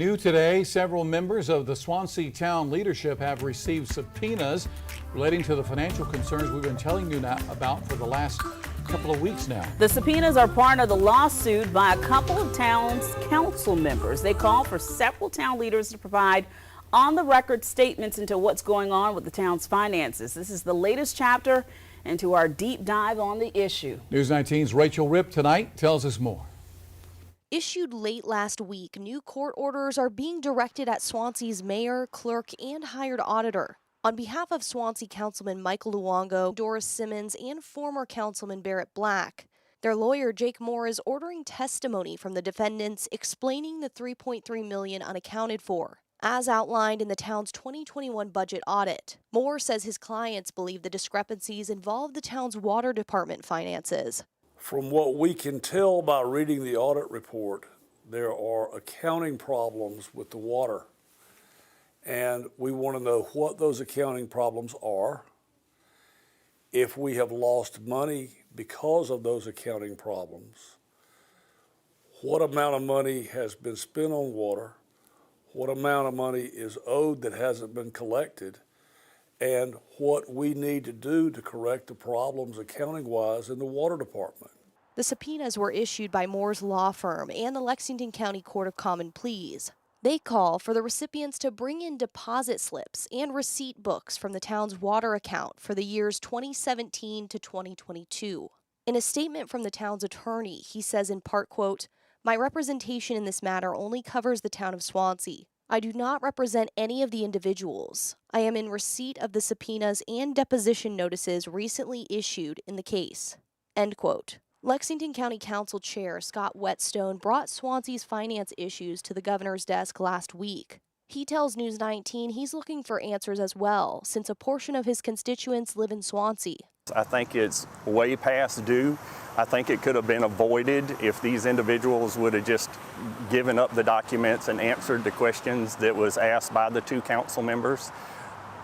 New today, several members of the Swansea town leadership have received subpoenas relating to the financial concerns we've been telling you about for the last couple of weeks now. The subpoenas are part of the lawsuit by a couple of town's council members. They call for several town leaders to provide on-the-record statements into what's going on with the town's finances. This is the latest chapter into our deep dive on the issue. News 19's Rachel Ripp tonight tells us more. Issued late last week, new court orders are being directed at Swansea's mayor, clerk, and hired auditor. On behalf of Swansea Councilman Michael Luongo, Doris Simmons, and former Councilman Barrett Black, their lawyer Jake Moore is ordering testimony from the defendants explaining the $3.3 million unaccounted for, as outlined in the town's 2021 budget audit. Moore says his clients believe the discrepancies involve the town's water department finances. From what we can tell by reading the audit report, there are accounting problems with the water. And we want to know what those accounting problems are, if we have lost money because of those accounting problems, what amount of money has been spent on water, what amount of money is owed that hasn't been collected, and what we need to do to correct the problems accounting-wise in the water department. The subpoenas were issued by Moore's law firm and the Lexington County Court of Common Pleas. They call for the recipients to bring in deposit slips and receipt books from the town's water account for the years 2017 to 2022. In a statement from the town's attorney, he says in part, quote, "My representation in this matter only covers the town of Swansea. I do not represent any of the individuals. I am in receipt of the subpoenas and deposition notices recently issued in the case." End quote. Lexington County Council Chair Scott Whetstone brought Swansea's finance issues to the governor's desk last week. He tells News 19 he's looking for answers as well, since a portion of his constituents live in Swansea. I think it's way past due. I think it could have been avoided if these individuals would have just given up the documents and answered the questions that was asked by the two council members.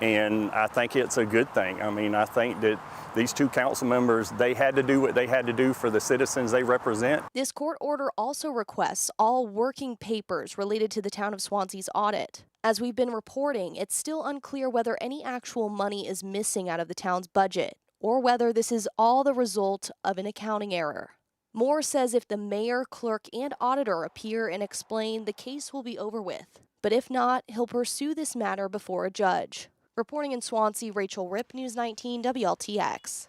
And I think it's a good thing. I mean, I think that these two council members, they had to do what they had to do for the citizens they represent. This court order also requests all working papers related to the town of Swansea's audit. As we've been reporting, it's still unclear whether any actual money is missing out of the town's budget, or whether this is all the result of an accounting error. Moore says if the mayor, clerk, and auditor appear and explain, the case will be over with. But if not, he'll pursue this matter before a judge. Reporting in Swansea, Rachel Ripp, News 19 WLTX.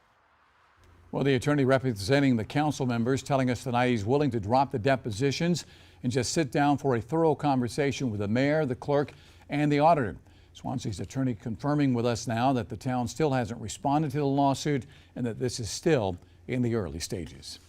Well, the attorney representing the council members telling us tonight he's willing to drop the depositions and just sit down for a thorough conversation with the mayor, the clerk, and the auditor. Swansea's attorney confirming with us now that the town still hasn't responded to the lawsuit and that this is still in the early stages.